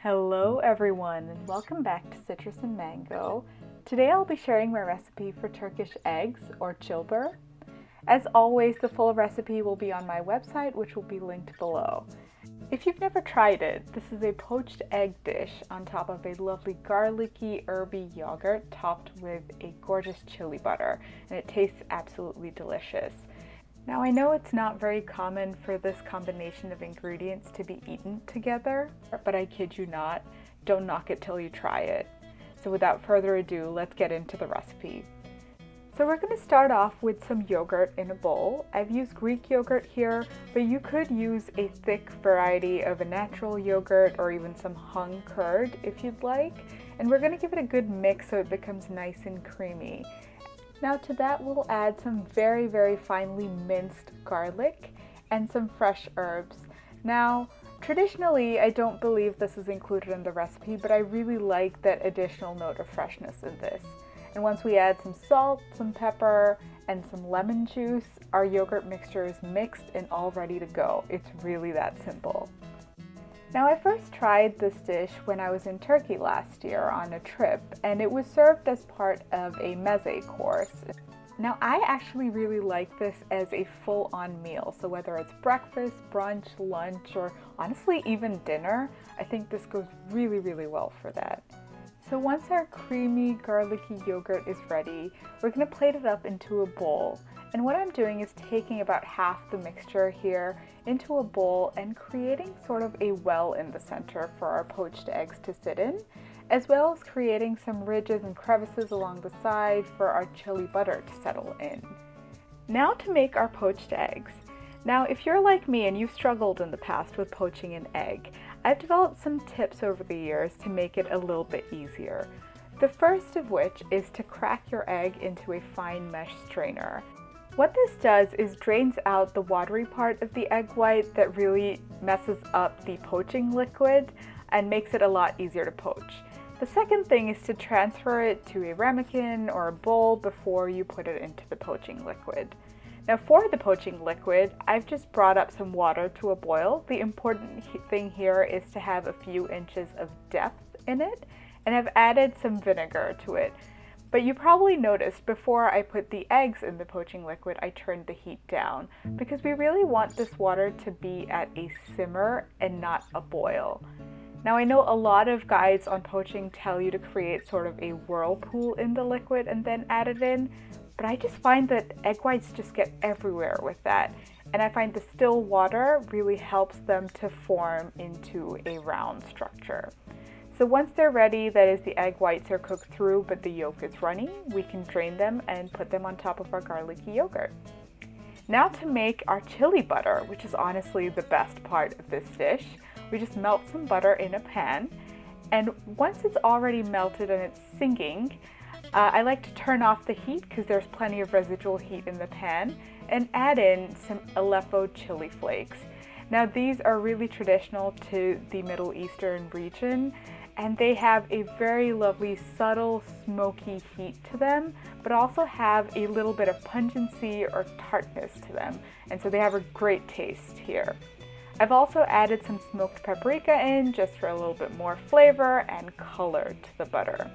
Hello everyone and welcome back to Citrus and Mango. Today I'll be sharing my recipe for Turkish eggs or Çilbir. As always, the full recipe will be on my website, which will be linked below. If you've never tried it, this is a poached egg dish on top of a lovely garlicky, herby yogurt topped with a gorgeous chili butter, and it tastes absolutely delicious. Now I know it's not very common for this combination of ingredients to be eaten together, but I kid you not, don't knock it till you try it. So without further ado, let's get into the recipe. So we're going to start off with some yogurt in a bowl. I've used Greek yogurt here, but you could use a thick variety of a natural yogurt or even some hung curd if you'd like. And we're going to give it a good mix so it becomes nice and creamy. Now to that we'll add some very finely minced garlic and some fresh herbs. Now traditionally I don't believe this is included in the recipe, but I really like that additional note of freshness in this. And once we add some salt, some pepper, and some lemon juice, our yogurt mixture is mixed and all ready to go. It's really that simple. Now I first tried this dish when I was in Turkey last year on a trip, and it was served as part of a meze course. Now I actually really like this as a full-on meal, so whether it's breakfast, brunch, lunch, or honestly even dinner, I think this goes really well for that. So once our creamy garlicky yogurt is ready, we're going to plate it up into a bowl. And what I'm doing is taking about half the mixture here into a bowl and creating sort of a well in the center for our poached eggs to sit in, as well as creating some ridges and crevices along the side for our chili butter to settle in. Now to make our poached eggs. Now if you're like me and you've struggled in the past with poaching an egg, I've developed some tips over the years to make it a little bit easier. The first of which is to crack your egg into a fine mesh strainer. What this does is drains out the watery part of the egg white that really messes up the poaching liquid and makes it a lot easier to poach. The second thing is to transfer it to a ramekin or a bowl before you put it into the poaching liquid. Now for the poaching liquid, I've just brought up some water to a boil. The important thing here is to have a few inches of depth in it, and I've added some vinegar to it. But you probably noticed before I put the eggs in the poaching liquid, I turned the heat down because we really want this water to be at a simmer and not a boil. Now I know a lot of guides on poaching tell you to create sort of a whirlpool in the liquid and then add it in, but I just find that egg whites just get everywhere with that. And I find the still water really helps them to form into a round structure. So once they're ready, that is the egg whites are cooked through but the yolk is runny, we can drain them and put them on top of our garlicky yogurt. Now to make our chili butter, which is honestly the best part of this dish, we just melt some butter in a pan, and once it's already melted and it's singing, I like to turn off the heat because there's plenty of residual heat in the pan, and add in some Aleppo chili flakes. Now these are really traditional to the Middle Eastern region, and they have a very lovely subtle smoky heat to them, but also have a little bit of pungency or tartness to them, and so they have a great taste here. I've also added some smoked paprika in just for a little bit more flavor and color to the butter.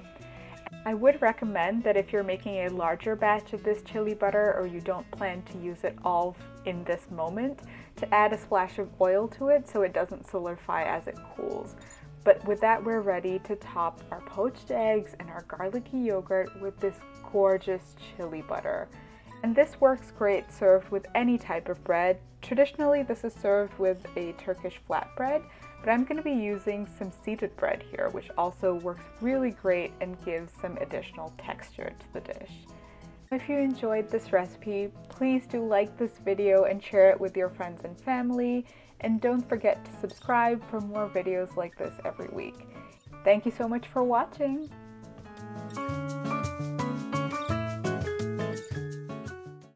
I would recommend that if you're making a larger batch of this chili butter or you don't plan to use it all in this moment, to add a splash of oil to it so it doesn't solidify as it cools. But with that, we're ready to top our poached eggs and our garlicky yogurt with this gorgeous chili butter. And this works great served with any type of bread. Traditionally, this is served with a Turkish flatbread, but I'm going to be using some seeded bread here, which also works really great and gives some additional texture to the dish. If you enjoyed this recipe, please do like this video and share it with your friends and family, and don't forget to subscribe for more videos like this every week. Thank you so much for watching!